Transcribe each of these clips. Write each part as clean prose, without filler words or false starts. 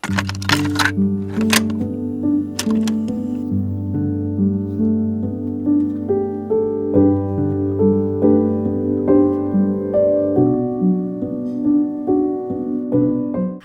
Hi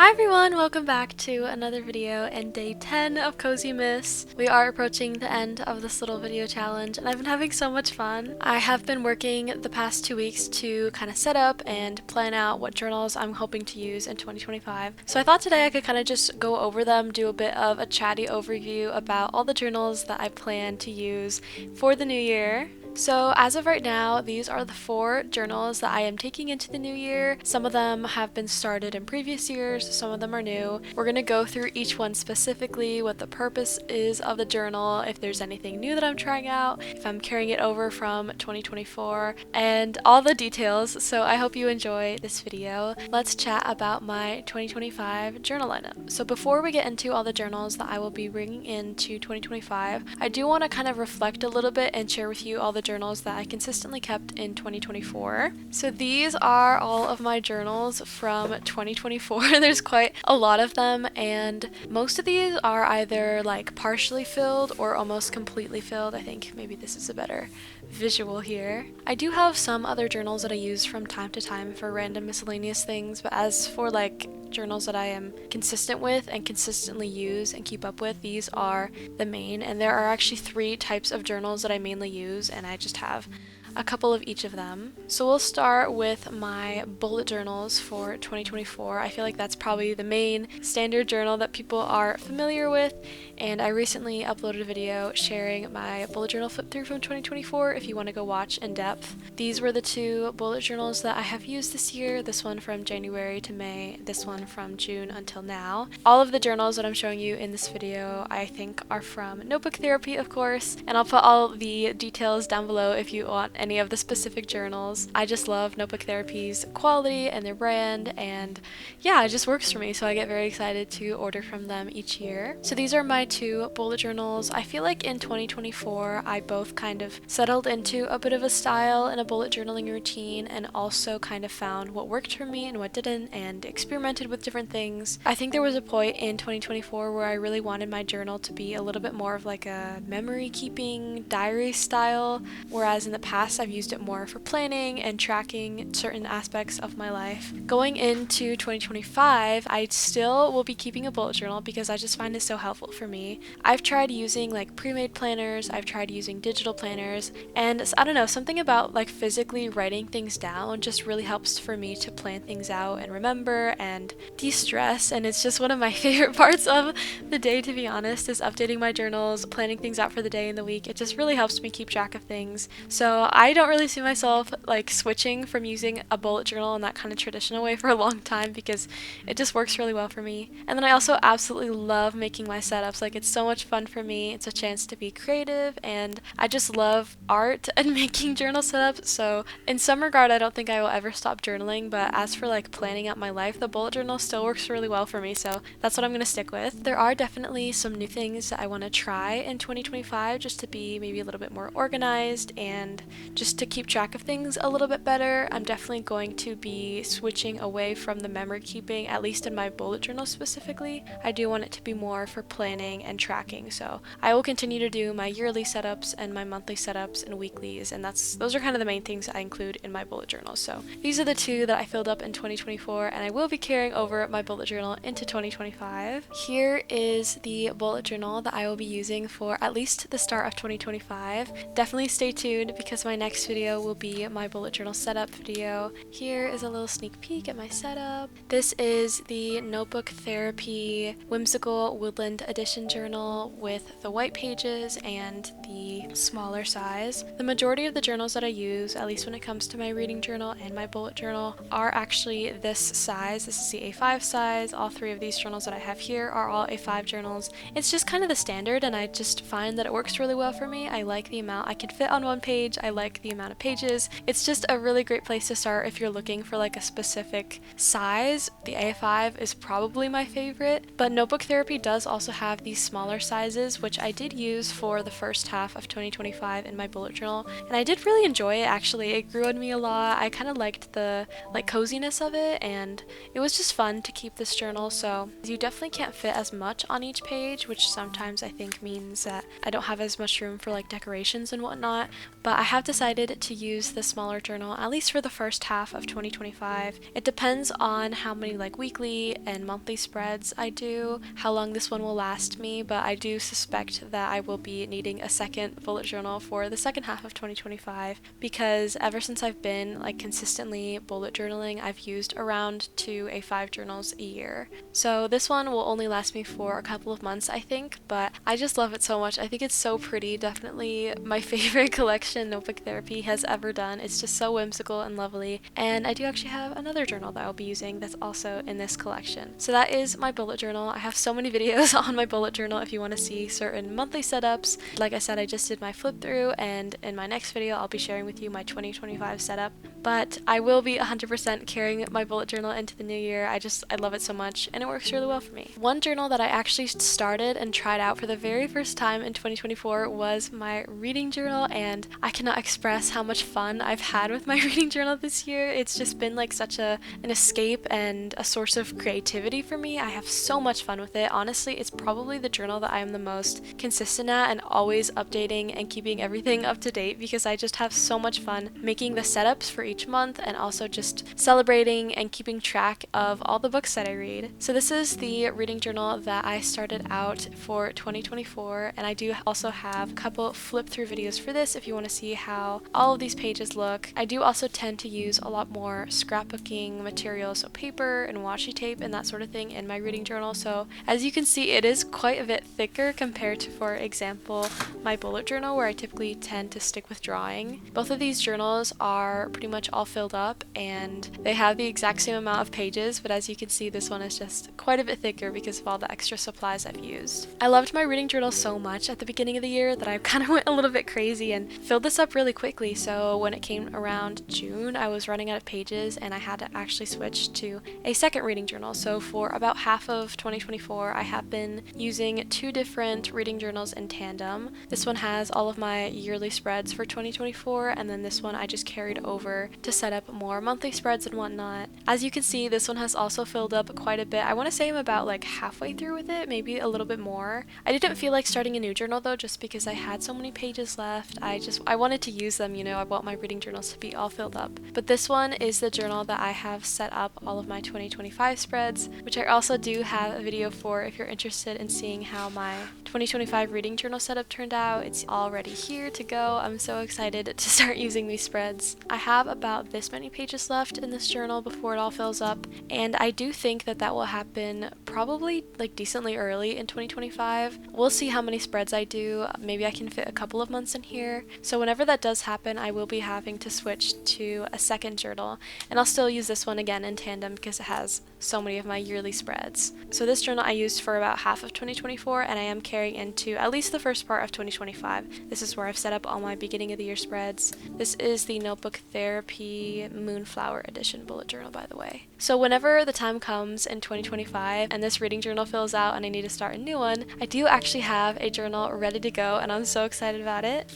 everyone, welcome back to another video and day 10 of Cozimas. We are approaching the end of this little video challenge and I've been having so much fun. I have been working the past 2 weeks to kind of set up and plan out what journals I'm hoping to use in 2025. So I thought today I could kind of just go over them, do a bit of a chatty overview about all the journals that I plan to use for the new year. So as of right now, these are the 4 journals that I am taking into the new year. Some of them have been started in previous years, some of them are new. We're going to go through each one specifically, what the purpose is of the journal, if there's anything new that I'm trying out, if I'm carrying it over from 2024, and all the details. So I hope you enjoy this video. Let's chat about my 2025 journal lineup. So before we get into all the journals that I will be bringing into 2025, I do want to kind of reflect a little bit and share with you all the journals that I consistently kept in 2024. So these are all of my journals from 2024. There's quite a lot of them, and most of these are either like partially filled or almost completely filled. I think maybe this is a better visual here. I do have some other journals that I use from time to time for random miscellaneous things, but as for like journals that I am consistent with and consistently use and keep up with, these are the main, and there are actually 3 types of journals that I mainly use, and I just have a couple of each of them. So we'll start with my bullet journals for 2024. I feel like that's probably the main standard journal that people are familiar with, and I recently uploaded a video sharing my bullet journal flip through from 2024 if you want to go watch in depth. These were the 2 bullet journals that I have used this year, this one from January to May, this one from June until now. All of the journals that I'm showing you in this video I think are from Notebook Therapy, of course, and I'll put all the details down below if you want any of the specific journals. I just love Notebook Therapy's quality and their brand, and yeah, it just works for me, so I get very excited to order from them each year. So these are my 2 bullet journals. I feel like in 2024 I both kind of settled into a bit of a style and a bullet journaling routine, and also kind of found what worked for me and what didn't, and experimented with different things. I think there was a point in 2024 where I really wanted my journal to be a little bit more of like a memory keeping diary style, whereas in the past I've used it more for planning and tracking certain aspects of my life. Going into 2025, I still will be keeping a bullet journal because I just find it so helpful for me. I've tried using like pre-made planners, I've tried using digital planners, and I don't know, something about like physically writing things down just really helps for me to plan things out and remember and de-stress, and it's just one of my favorite parts of the day, to be honest, is updating my journals, planning things out for the day and the week. It just really helps me keep track of things. So I don't really see myself like switching from using a bullet journal in that kind of traditional way for a long time because it just works really well for me. And then I also absolutely love making my setups. Like, it's so much fun for me. It's a chance to be creative, and I just love art and making journal setups. So in some regard, I don't think I will ever stop journaling, but as for like planning out my life, the bullet journal still works really well for me, so that's what I'm going to stick with. There are definitely some new things that I want to try in 2025 just to be maybe a little bit more organized and just to keep track of things a little bit better. I'm definitely going to be switching away from the memory keeping, at least in my bullet journal specifically. I do want it to be more for planning and tracking, so I will continue to do my yearly setups and my monthly setups and weeklies, and those are kind of the main things that I include in my bullet journal. So these are the 2 that I filled up in 2024, and I will be carrying over my bullet journal into 2025. Here is the bullet journal that I will be using for at least the start of 2025. Definitely stay tuned because my next video will be my bullet journal setup video. Here is a little sneak peek at my setup. This is the Notebook Therapy Whimsical Woodland Edition journal with the white pages and the smaller size. The majority of the journals that I use, at least when it comes to my reading journal and my bullet journal, are actually this size. This is the A5 size. All 3 of these journals that I have here are all A5 journals. It's just kind of the standard, and I just find that it works really well for me. I like the amount I can fit on one page. I like the amount of pages. It's just a really great place to start if you're looking for like a specific size. The A5 is probably my favorite, but Notebook Therapy does also have these smaller sizes, which I did use for the first half half of 2025 in my bullet journal, and I did really enjoy it actually. It grew on me a lot. I kind of liked the coziness of it, and it was just fun to keep this journal. So you definitely can't fit as much on each page, which sometimes I think means that I don't have as much room for like decorations and whatnot, but I have decided to use the smaller journal at least for the first half of 2025. It depends on how many like weekly and monthly spreads I do, how long this one will last me, but I do suspect that I will be needing a second bullet journal for the second half of 2025, because ever since I've been like consistently bullet journaling, I've used around 2 A5 journals a year. So this one will only last me for a couple of months I think, but I just love it so much. I think it's so pretty. Definitely my favorite collection Notebook Therapy has ever done. It's just so whimsical and lovely, and I do actually have another journal that I'll be using that's also in this collection. So that is my bullet journal. I have so many videos on my bullet journal if you want to see certain monthly setups. Like I said, I just did my flip through, and in my next video I'll be sharing with you my 2025 setup, but I will be 100% carrying my bullet journal into the new year. I love it so much, and it works really well for me. One journal that I actually started and tried out for the very first time in 2024 was my reading journal, and I cannot express how much fun I've had with my reading journal this year. It's just been like such an escape and a source of creativity for me. I have so much fun with it. Honestly, it's probably the journal that I am the most consistent at and always updating and keeping everything up to date, because I just have so much fun making the setups for each month and also just celebrating and keeping track of all the books that I read. So this is the reading journal that I started out for 2024, and I do also have a couple flip through videos for this if you want to see how all of these pages look. I do also tend to use a lot more scrapbooking materials, so paper and washi tape and that sort of thing in my reading journal. So as you can see, it is quite a bit thicker compared to, for example, my bullet journal where I typically tend to stick with drawing. Both of these journals are pretty much all filled up and they have the exact same amount of pages, but as you can see, this one is just quite a bit thicker because of all the extra supplies I've used. I loved my reading journal so much at the beginning of the year that I kind of went a little bit crazy and filled this up really quickly. So when it came around June, I was running out of pages and I had to actually switch to a second reading journal. So for about half of 2024, I have been using 2 different reading journals in tandem. This one has all of my yearly spreads for 2024, and then this one I just carried over to set up more monthly spreads and whatnot. As you can see, this one has also filled up quite a bit. I want to say I'm about like halfway through with it, maybe a little bit more. I didn't feel like starting a new journal though, just because I had so many pages left. I wanted to use them, you know, I want my reading journals to be all filled up. But this one is the journal that I have set up all of my 2025 spreads, which I also do have a video for if you're interested in seeing how my 2025 reading journal setup turned out. It's already here to go. I'm so excited to start using these spreads. I have about this many pages left in this journal before it all fills up, and I do think that that will happen probably like decently early in 2025. We'll see how many spreads I do. Maybe I can fit a couple of months in here. So whenever that does happen, I will be having to switch to a second journal, and I'll still use this one again in tandem because it has so many of my yearly spreads. So this journal I used for about half of 2024, and I am carrying into at least the first part of 2025. This is where I've set up all my beginning of the year spreads. This is the Notebook Therapy Moonflower Edition bullet journal, by the way. So whenever the time comes in 2025 and this reading journal fills out and I need to start a new one, I do actually have a journal ready to go, and I'm so excited about it.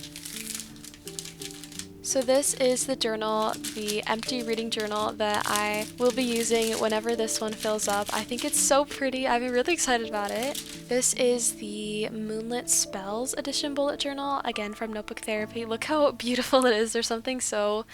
So this is the journal, the empty reading journal that I will be using whenever this one fills up. I think it's so pretty. I'm really excited about it. This is the Moonlit Spells edition bullet journal, again from Notebook Therapy. Look how beautiful it is. There's something so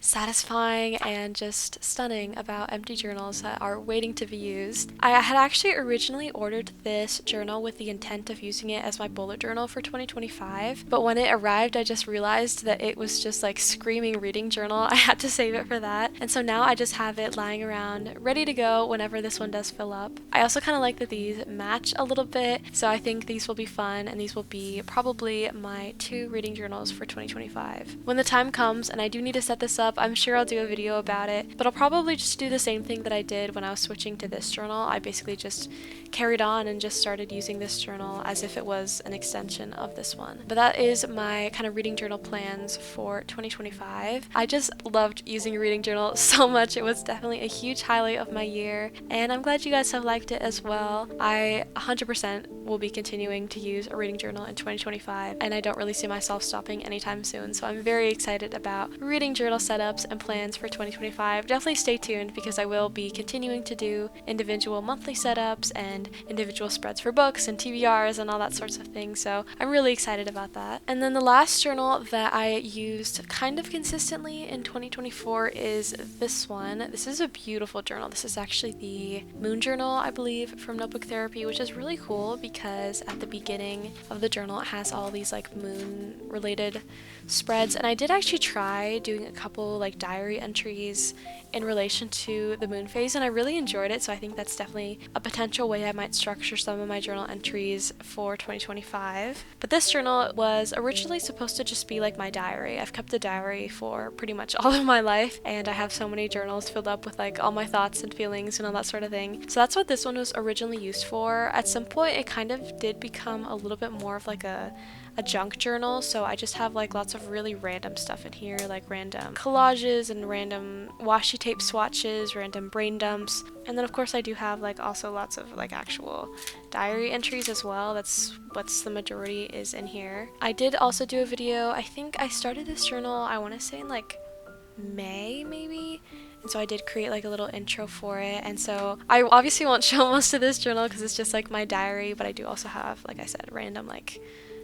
satisfying and just stunning about empty journals that are waiting to be used. I had actually originally ordered this journal with the intent of using it as my bullet journal for 2025, but when it arrived I just realized that it was just like screaming reading journal. I had to save it for that, and so now I just have it lying around ready to go whenever this one does fill up. I also kind of like that these match a little bit, so I think these will be fun, and these will be probably my 2 reading journals for 2025. When the time comes and I do need to set this up, setup. I'm sure I'll do a video about it, but I'll probably just do the same thing that I did when I was switching to this journal. I basically just carried on and just started using this journal as if it was an extension of this one. But that is my kind of reading journal plans for 2025. I just loved using a reading journal so much. It was definitely a huge highlight of my year, and I'm glad you guys have liked it as well. I 100% will be continuing to use a reading journal in 2025, and I don't really see myself stopping anytime soon, so I'm very excited about reading journal setups and plans for 2025. Definitely stay tuned because I will be continuing to do individual monthly setups and individual spreads for books and TBRs and all that sorts of things, so I'm really excited about that. And then the last journal that I used kind of consistently in 2024 is this one. This is a beautiful journal. This is actually the Moon Journal, I believe, from Notebook Therapy, which is really cool because at the beginning of the journal it has all these like moon related spreads, and I did actually try doing a couple like diary entries in relation to the moon phase, and I really enjoyed it, so I think that's definitely a potential way I might structure some of my journal entries for 2025. But this journal was originally supposed to just be like my diary. I've kept a diary for pretty much all of my life, and I have so many journals filled up with like all my thoughts and feelings and all that sort of thing. So that's what this one was originally used for. At some point it kind of did become a little bit more of like a junk journal, so I just have like lots of really random stuff in here, like random collages and random washi tape swatches, random brain dumps, and then of course I do have like also lots of like actual diary entries as well. That's what's the majority is in here. I did also do a video, I think I started this journal, I want to say in like May maybe, and so I did create like a little intro for it, and so I obviously won't show most of this journal because it's just like my diary, but I do also have, like I said, random like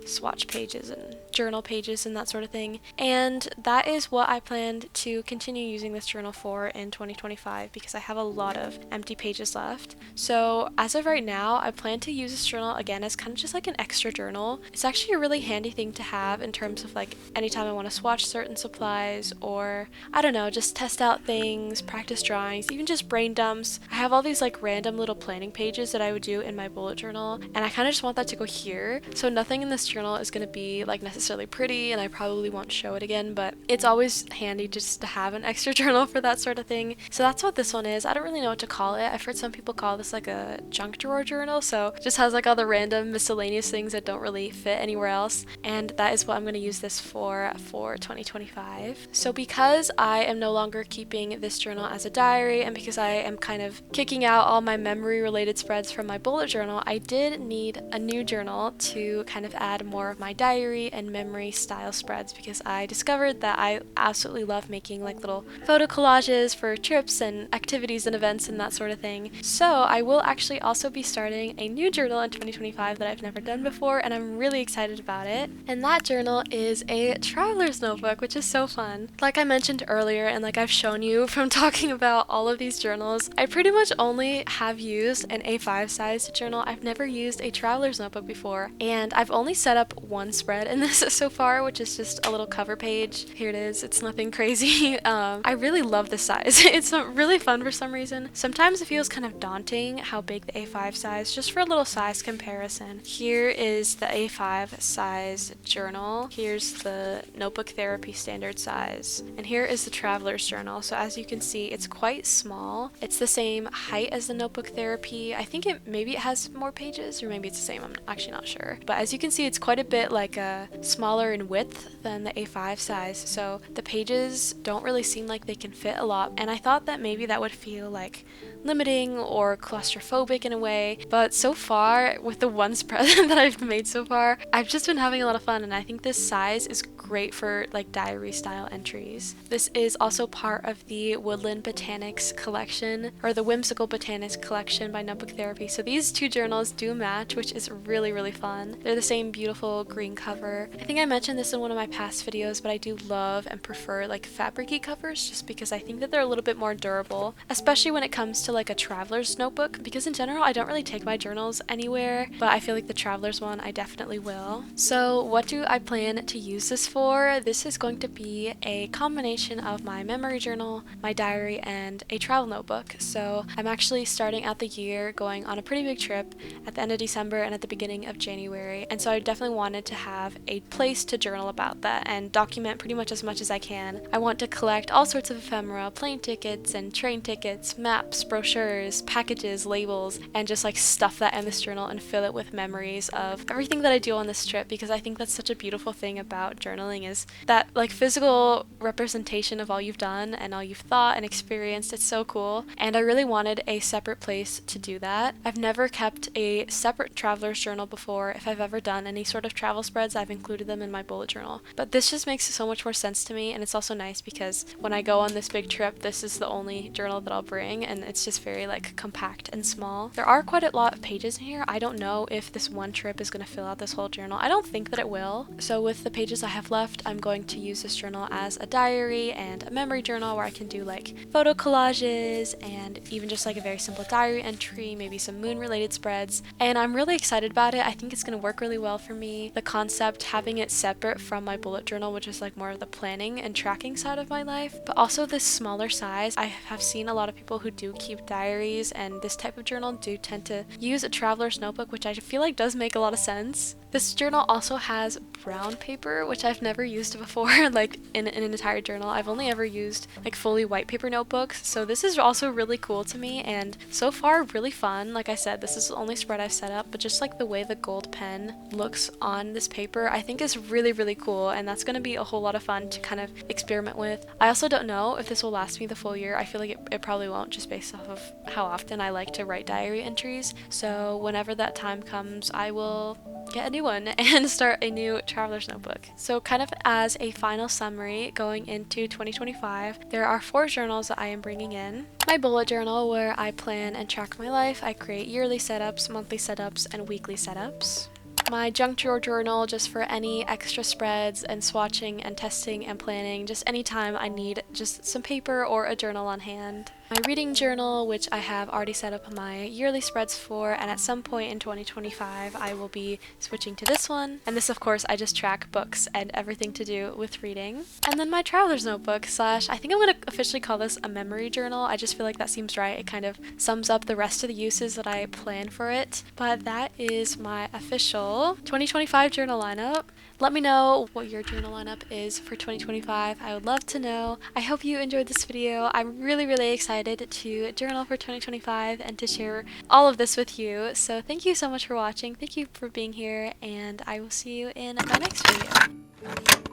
swatch pages and journal pages and that sort of thing. And that is what I planned to continue using this journal for in 2025 because I have a lot of empty pages left. So as of right now, I plan to use this journal again as kind of just like an extra journal. It's actually a really handy thing to have in terms of like anytime I want to swatch certain supplies, or I don't know, just test out things, practice drawings, even just brain dumps. I have all these like random little planning pages that I would do in my bullet journal, and I kind of just want that to go here. So nothing in this journal is going to be like necessarily pretty, and I probably won't show it again, but it's always handy just to have an extra journal for that sort of thing. So that's what this one is. I don't really know what to call it. I've heard some people call this like a junk drawer journal, so it just has like all the random miscellaneous things that don't really fit anywhere else, and that is what I'm going to use this for 2025. So because I am no longer keeping this journal as a diary, and because I am kind of kicking out all my memory related spreads from my bullet journal, I did need a new journal to kind of add more of my diary and memory style spreads, because I discovered that I absolutely love making like little photo collages for trips and activities and events and that sort of thing. So I will actually also be starting a new journal in 2025 that I've never done before, and I'm really excited about it. And that journal is a traveler's notebook, which is so fun. Like I mentioned earlier, and like I've shown you from talking about all of these journals, I pretty much only have used an A5 sized journal. I've never used a traveler's notebook before, and I've only set up one spread in this so far, which is just a little cover page. Here it is. It's nothing crazy. I really love this size. It's really fun for some reason. Sometimes it feels kind of daunting how big the A5 size, just for a little size comparison. Here is the A5 size journal. Here's the Notebook Therapy standard size. And here is the Traveler's Journal. So as you can see, it's quite small. It's the same height as the Notebook Therapy. I think maybe it has more pages, or maybe it's the same. I'm actually not sure. But as you can see, it's quite a bit like smaller in width than the A5 size. So the pages don't really seem like they can fit a lot. And I thought that maybe that would feel like limiting or claustrophobic in a way, but so far with the one spread that I've made so far, I've just been having a lot of fun, and I think this size is great for like diary style entries. This is also part of the Woodland Botanics collection, or the Whimsical Botanics collection by Notebook Therapy. So these two journals do match, which is really, really fun. They're the same beautiful green cover. I think I mentioned this in one of my past videos, but I do love and prefer like fabricy covers just because I think that they're a little bit more durable, especially when it comes to like a traveler's notebook, because in general I don't really take my journals anywhere, but I feel like the traveler's one I definitely will. So what do I plan to use this for? This is going to be a combination of my memory journal, my diary, and a travel notebook. So I'm actually starting out the year going on a pretty big trip at the end of December and at the beginning of January, and so I definitely wanted to have a place to journal about that and document pretty much as I can. I want to collect all sorts of ephemera, plane tickets and train tickets, maps, brochures, packages, labels, and just like stuff that in this journal and fill it with memories of everything that I do on this trip, because I think that's such a beautiful thing about journaling, is that like physical representation of all you've done and all you've thought and experienced. It's so cool, and I really wanted a separate place to do that. I've never kept a separate traveler's journal before. If I've ever done any sort of travel spreads, I've included them in my bullet journal, but this just makes so much more sense to me, and it's also nice because when I go on this big trip, this is the only journal that I'll bring, and it's just very like compact and small. There are quite a lot of pages in here. I don't know if this one trip is going to fill out this whole journal. I don't think that it will. So with the pages I have left, I'm going to use this journal as a diary and a memory journal where I can do like photo collages and even just like a very simple diary entry, maybe some moon related spreads. And I'm really excited about it. I think it's going to work really well for me. The concept, having it separate from my bullet journal, which is like more of the planning and tracking side of my life, but also this smaller size. I have seen a lot of people who do keep diaries and this type of journal do tend to use a traveler's notebook, which I feel like does make a lot of sense. This journal also has brown paper, which I've never used before, like in an entire journal. I've only ever used like fully white paper notebooks, so this is also really cool to me and so far really fun. Like I said, this is the only spread I've set up, but just like the way the gold pen looks on this paper I think is really cool, and that's going to be a whole lot of fun to kind of experiment with. I also don't know if this will last me the full year. I feel like it probably won't, just based off of how often I like to write diary entries. So whenever that time comes, I will get a new one and start a new traveler's notebook. So kind of as a final summary going into 2025, there are 4 journals that I am bringing in. My bullet journal, where I plan and track my life. I create yearly setups, monthly setups, and weekly setups. My junk drawer journal, just for any extra spreads and swatching and testing and planning, just anytime I need just some paper or a journal on hand. My reading journal, which I have already set up my yearly spreads for, and at some point in 2025 I will be switching to this one. And this, of course, I just track books and everything to do with reading. And then my traveler's notebook slash, I think I'm going to officially call this a memory journal. I just feel like that seems right. It kind of sums up the rest of the uses that I plan for it. But that is my official 2025 journal lineup. Let me know what your journal lineup is for 2025. I would love to know. I hope you enjoyed this video. I'm really excited to journal for 2025 and to share all of this with you. So thank you so much for watching. Thank you for being here, and I will see you in my next video.